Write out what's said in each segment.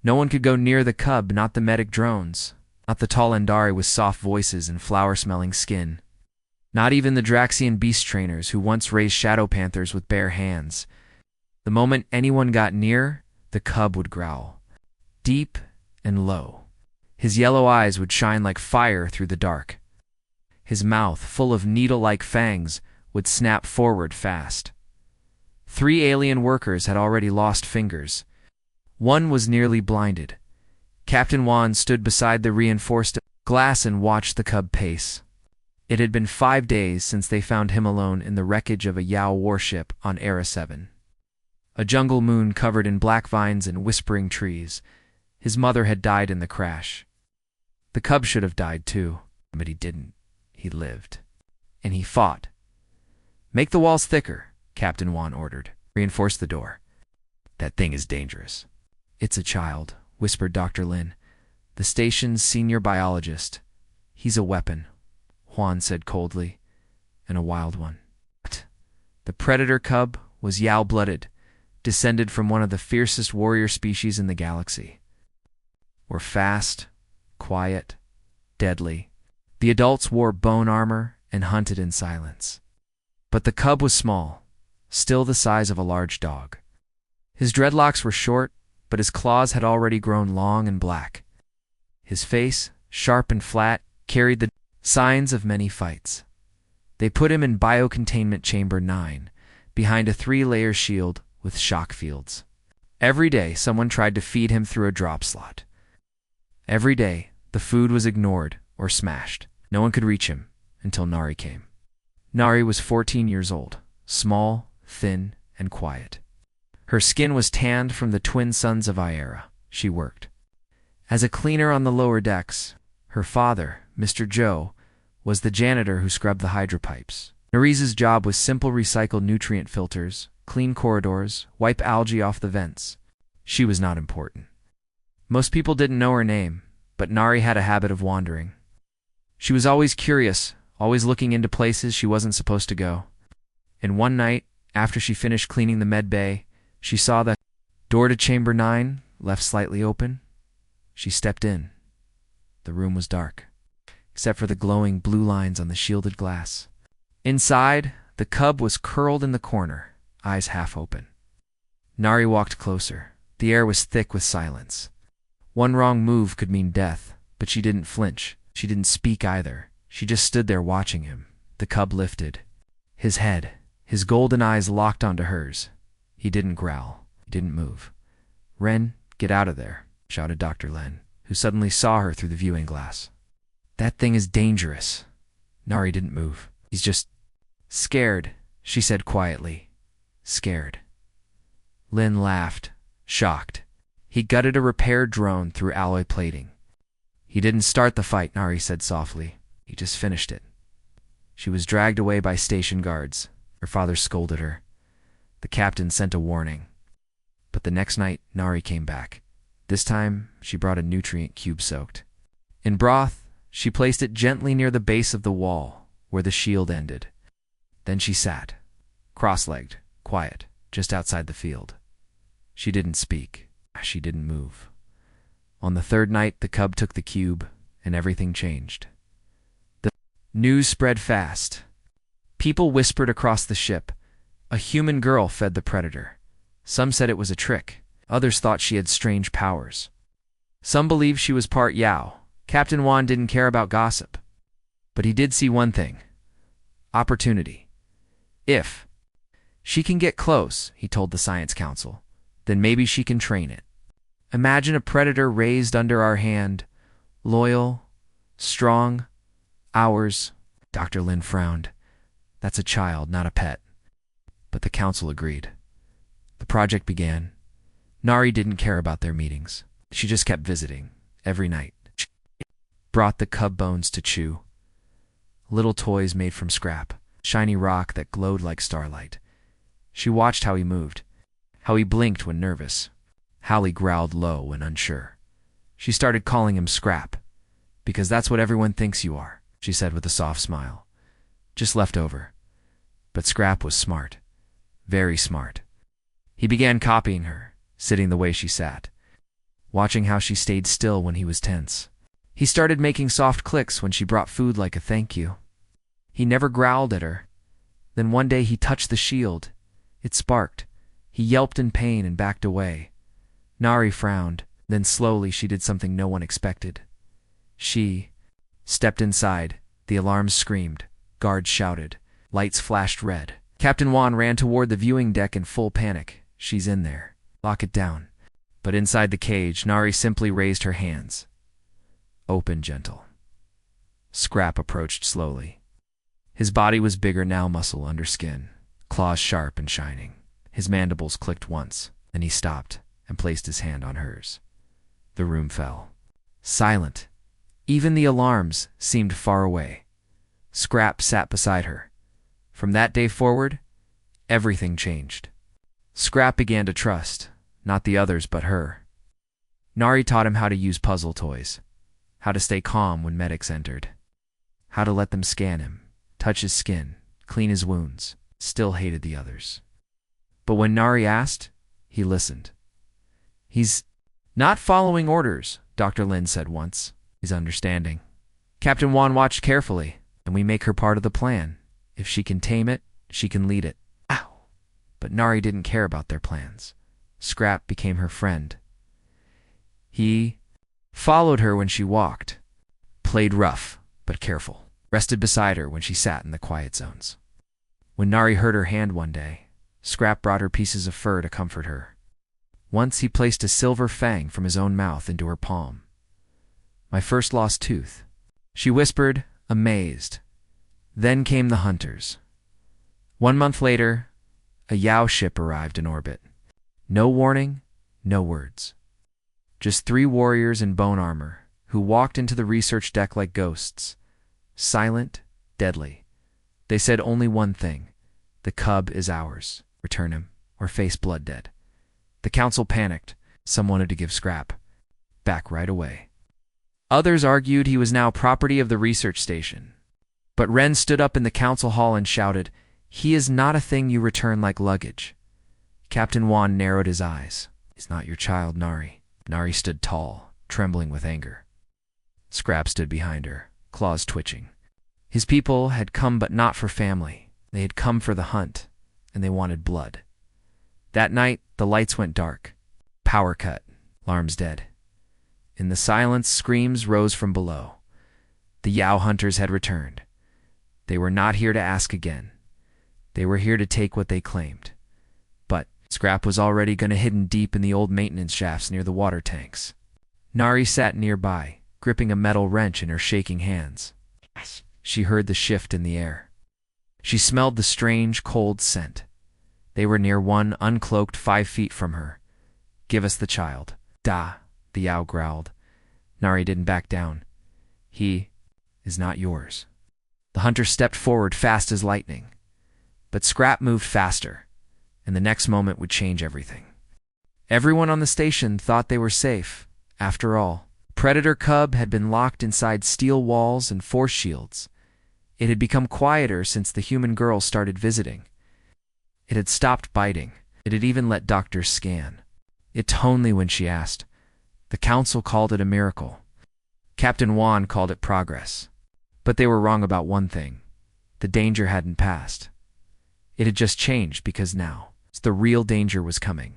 No one could go near the cub, not the medic drones, not the tall Andari with soft voices and flower-smelling skin, not even the Draxian beast trainers who once raised shadow panthers with bare hands. The moment anyone got near, the cub would growl, deep and low. His yellow eyes would shine like fire through the dark. His mouth, full of needle-like fangs, would snap forward fast. 3 alien workers had already lost fingers. One was nearly blinded. Captain Juan stood beside the reinforced glass and watched the cub pace. It had been 5 days since they found him alone in the wreckage of a Yao warship on Era 7. A jungle moon covered in black vines and whispering trees. His mother had died in the crash. The cub should have died too, but he didn't. He lived. And he fought. "Make the walls thicker," Captain Juan ordered. "Reinforce the door." "That thing is dangerous." "It's a child," whispered Dr. Lin, the station's senior biologist. "He's a weapon," Juan said coldly, "and a wild one." But the predator cub was Yao-blooded, descended from one of the fiercest warrior species in the galaxy. Were fast, quiet, deadly. The adults wore bone armor and hunted in silence. But the cub was small, still the size of a large dog. His dreadlocks were short, but his claws had already grown long and black. His face, sharp and flat, carried the signs of many fights. They put him in Biocontainment Chamber 9, behind a 3-layer shield with shock fields. Every day, someone tried to feed him through a drop slot. Every day, the food was ignored or smashed. No one could reach him until Nari came. Nari was 14 years old, small, thin, and quiet. Her skin was tanned from the twin suns of Iera. She worked as a cleaner on the lower decks. Her father, Mr. Joe, was the janitor who scrubbed the hydropipes. Nari's job was simple: recycle nutrient filters, clean corridors, wipe algae off the vents. She was not important. Most people didn't know her name, but Nari had a habit of wandering. She was always curious, always looking into places she wasn't supposed to go. And one night, after she finished cleaning the med bay, she saw the door to Chamber 9 left slightly open. She stepped in. The room was dark, except for the glowing blue lines on the shielded glass. Inside, the cub was curled in the corner, eyes half open. Nari walked closer. The air was thick with silence. One wrong move could mean death, but she didn't flinch. She didn't speak either. She just stood there watching him. The cub lifted his head. His golden eyes locked onto hers. He didn't growl. He didn't move. "Ren, get out of there," shouted Dr. Len, who suddenly saw her through the viewing glass. "That thing is dangerous." Nari didn't move. "He's just scared," she said quietly. "Scared." Lin laughed, shocked. He gutted a repair drone through alloy plating. "He didn't start the fight," Nari said softly. "He just finished it." She was dragged away by station guards. Her father scolded her. The captain sent a warning. But the next night, Nari came back. This time, she brought a nutrient cube soaked. In broth, she placed it gently near the base of the wall, where the shield ended. Then she sat, cross-legged, quiet, just outside the field. She didn't speak. She didn't move. On the 3rd night, the cub took the cube, and everything changed. The news spread fast. People whispered across the ship. A human girl fed the predator. Some said it was a trick. Others thought she had strange powers. Some believed she was part Yao. Captain Juan didn't care about gossip. But he did see one thing: opportunity. If she can get close, he told the Science Council, then maybe she can train it. Imagine a predator raised under our hand, loyal, strong, ours. Dr. Lin frowned. That's a child, not a pet. But the council agreed. The project began. Nari didn't care about their meetings. She just kept visiting, every night. She brought the cub bones to chew. Little toys made from scrap, shiny rock that glowed like starlight. She watched how he moved, how he blinked when nervous, how he growled low when unsure. She started calling him Scrap, because that's what everyone thinks you are, she said with a soft smile. Just leftover. But Scrap was smart. Very smart. He began copying her, sitting the way she sat. watching how she stayed still when he was tense. He started making soft clicks when she brought food like a thank you. He never growled at her. Then one day he touched the shield. It sparked. He yelped in pain and backed away. Nari frowned. Then slowly she did something no one expected. She stepped inside. The alarms screamed. Guards shouted. Lights flashed red. Captain Juan ran toward the viewing deck in full panic. She's in there. Lock it down. But inside the cage, Nari simply raised her hands. Open, gentle. Scrap approached slowly. His body was bigger now, muscle under skin, claws sharp and shining. His mandibles clicked once, then he stopped and placed his hand on hers. The room fell. Silent. Even the alarms seemed far away. Scrap sat beside her. From that day forward, everything changed. Scrap began to trust, not the others but her. Nari taught him how to use puzzle toys, how to stay calm when medics entered, how to let them scan him, touch his skin, clean his wounds. Still hated the others. But when Nari asked, he listened. He's not following orders, Dr. Lin said once. He's understanding. Captain Juan watched carefully, and we make her part of the plan. If she can tame it, she can lead it. Ow! But Nari didn't care about their plans. Scrap became her friend. He followed her when she walked, played rough but careful, rested beside her when she sat in the quiet zones. When Nari hurt her hand one day, Scrap brought her pieces of fur to comfort her. Once he placed a silver fang from his own mouth into her palm. My first lost tooth. She whispered, amazed. Then came the hunters. 1 month later, a Yao ship arrived in orbit. No warning, no words. Just 3 warriors in bone armor who walked into the research deck like ghosts. Silent, deadly. They said only one thing. The cub is ours. Return him or face blood dead. The council panicked. Some wanted to give Scrap back right away. Others argued he was now property of the research station. But Ren stood up in the council hall and shouted, he is not a thing you return like luggage. Captain Juan narrowed his eyes. He's not your child, Nari. Nari stood tall, trembling with anger. Scrap stood behind her, claws twitching. His people had come but not for family. They had come for the hunt, and they wanted blood. That night, the lights went dark. Power cut. Alarms dead. In the silence, screams rose from below. The Yao hunters had returned. They were not here to ask again. They were here to take what they claimed. But Scrap was already hidden deep in the old maintenance shafts near the water tanks. Nari sat nearby, gripping a metal wrench in her shaking hands. She heard the shift in the air. She smelled the strange, cold scent. They were near one, uncloaked 5 feet from her. Give us the child. Da, the Yao growled. Nari didn't back down. He is not yours. The hunter stepped forward fast as lightning. But Scrap moved faster, and the next moment would change everything. Everyone on the station thought they were safe. After all, Predator Cub had been locked inside steel walls and force shields. It had become quieter since the human girl started visiting. It had stopped biting. It had even let doctors scan. It only when she asked. The council called it a miracle. Captain Juan called it progress. But they were wrong about one thing. The danger hadn't passed. It had just changed because now the real danger was coming.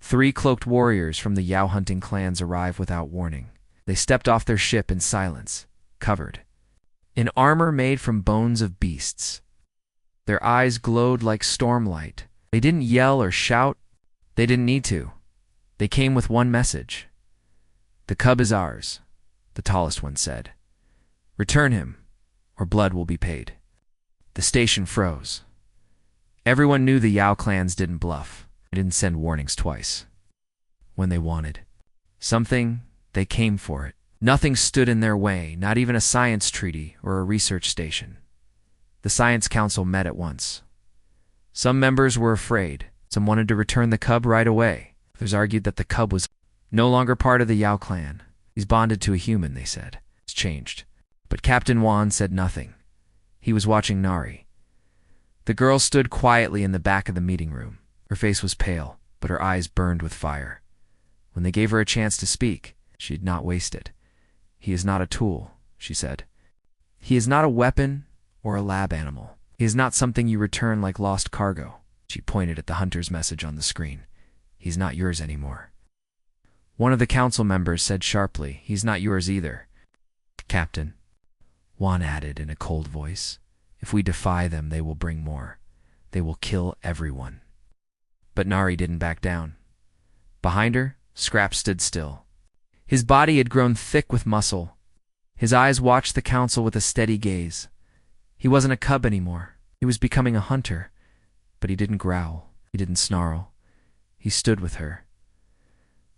3 cloaked warriors from the Yao hunting clans arrived without warning. They stepped off their ship in silence, covered in armor made from bones of beasts. Their eyes glowed like stormlight. They didn't yell or shout. They didn't need to. They came with one message. The cub is ours, the tallest one said. Return him, or blood will be paid. The station froze. Everyone knew the Yao clans didn't bluff. They didn't send warnings twice. When they wanted something, they came for it. Nothing stood in their way, not even a science treaty or a research station. The Science Council met at once. Some members were afraid. Some wanted to return the cub right away. Others argued that the cub was no longer part of the Yao clan. He's bonded to a human, they said. It's changed. But Captain Juan said nothing. He was watching Nari. The girl stood quietly in the back of the meeting room. Her face was pale, but her eyes burned with fire. When they gave her a chance to speak, she did not waste it. "He is not a tool," she said. "He is not a weapon or a lab animal. He is not something you return like lost cargo." She pointed at the hunter's message on the screen. "He's not yours anymore." One of the council members said sharply, "He's not yours either." "Captain," Juan added in a cold voice, "if we defy them, they will bring more. They will kill everyone." But Nari didn't back down. Behind her, Scrap stood still. His body had grown thick with muscle. His eyes watched the council with a steady gaze. He wasn't a cub anymore. He was becoming a hunter. But he didn't growl. He didn't snarl. He stood with her.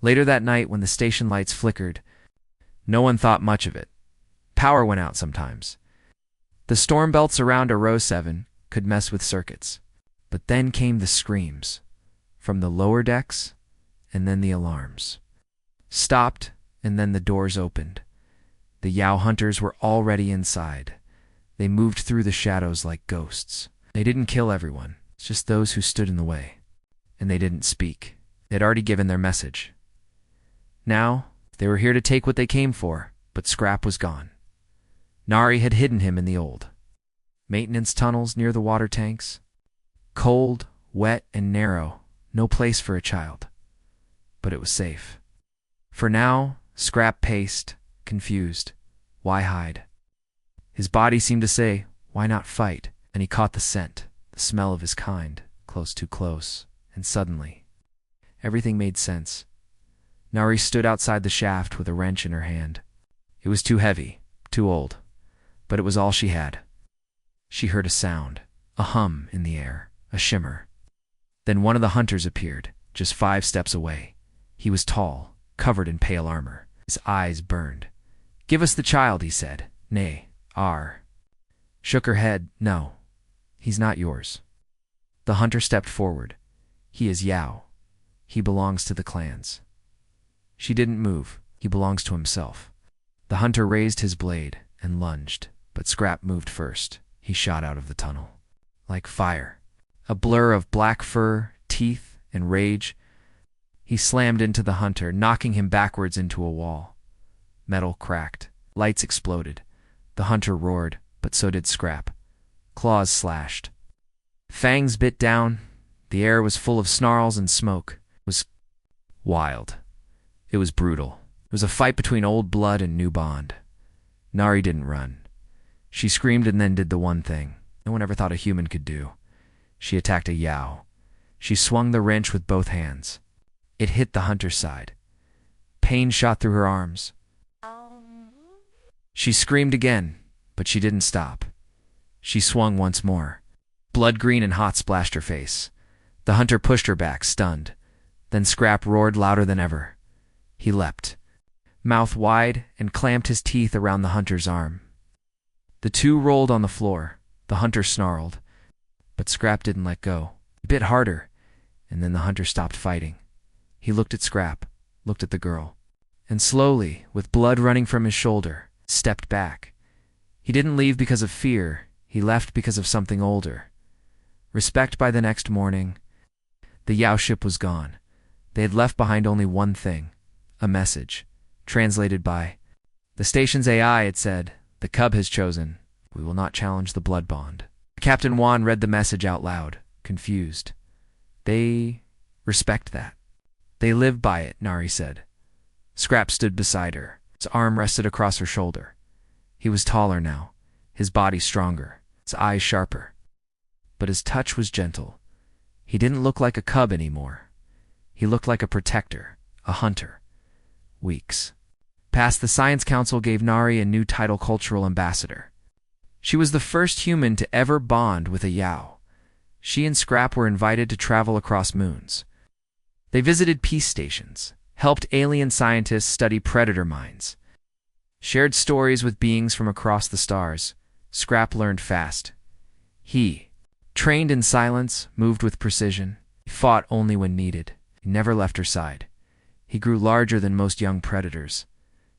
Later that night, when the station lights flickered, no one thought much of it. Power went out sometimes. The storm belts around a row 7 could mess with circuits. But then came the screams. From the lower decks, and then the alarms. Stopped, and then the doors opened. The Yao hunters were already inside. They moved through the shadows like ghosts. They didn't kill everyone, just those who stood in the way. And they didn't speak. They'd already given their message. Now, they were here to take what they came for, but Scrap was gone. Nari had hidden him in the old maintenance tunnels near the water tanks. Cold, wet, and narrow, no place for a child. But it was safe. For now, Scrap paced, confused. Why hide? His body seemed to say, why not fight? And he caught the scent, the smell of his kind, too close. And suddenly, everything made sense. Nari stood outside the shaft with a wrench in her hand. It was too heavy, too old, but it was all she had. She heard a sound, a hum in the air, a shimmer. Then one of the hunters appeared, just 5 steps away. He was tall, covered in pale armor. His eyes burned. "Give us the child," he said. "Nay, our." Shook her head. "No, he's not yours." The hunter stepped forward. "He is Yao. He belongs to the clans." She didn't move. "He belongs to himself." The hunter raised his blade and lunged, but Scrap moved first. He shot out of the tunnel. Like fire. A blur of black fur, teeth, and rage. He slammed into the hunter, knocking him backwards into a wall. Metal cracked. Lights exploded. The hunter roared, but so did Scrap. Claws slashed. Fangs bit down. The air was full of snarls and smoke. It was wild. It was brutal. It was a fight between old blood and new bond. Nari didn't run. She screamed and then did the one thing no one ever thought a human could do. She attacked a Yao. She swung the wrench with both hands. It hit the hunter's side. Pain shot through her arms. She screamed again, but she didn't stop. She swung once more. Blood green and hot splashed her face. The hunter pushed her back, stunned. Then Scrap roared louder than ever. He leapt, mouth wide, and clamped his teeth around the hunter's arm. The two rolled on the floor. The hunter snarled, but Scrap didn't let go. He bit harder, and then the hunter stopped fighting. He looked at Scrap, looked at the girl, and slowly, with blood running from his shoulder, stepped back. He didn't leave because of fear. He left because of something older. Respect. By the next morning, the Yao ship was gone. They had left behind only one thing, a message, translated by the station's AI. It said, "The cub has chosen. We will not challenge the blood bond." Captain Juan read the message out loud, confused. "They respect that. They live by it," Nari said. Scrap stood beside her. His arm rested across her shoulder. He was taller now, his body stronger, his eyes sharper. But his touch was gentle. He didn't look like a cub anymore. He looked like a protector, a hunter. Weeks passed. The Science Council gave Nari a new title, Cultural Ambassador. She was the first human to ever bond with a Yao. She and Scrap were invited to travel across moons. They visited peace stations, helped alien scientists study predator mines, shared stories with beings from across the stars. Scrap learned fast. He, trained in silence, moved with precision. He fought only when needed. He never left her side. He grew larger than most young predators.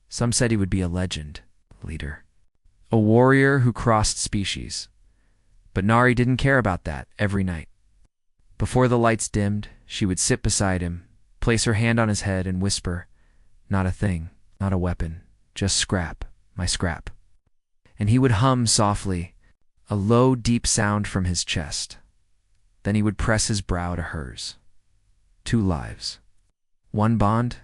Some said he would be a legend, leader, a warrior who crossed species. But Nari didn't care about that. Every night, before the lights dimmed, she would sit beside him, place her hand on his head and whisper, "Not a thing, not a weapon, just scrap, my scrap." And he would hum softly, a low, deep sound from his chest. Then he would press his brow to hers. 2 lives. 1 bond?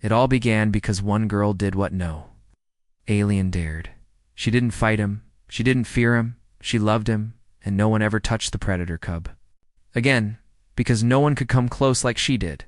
It all began because one girl did what no alien dared. She didn't fight him, she didn't fear him, she loved him, and no one ever touched the predator cub. Again, because no one could come close like she did.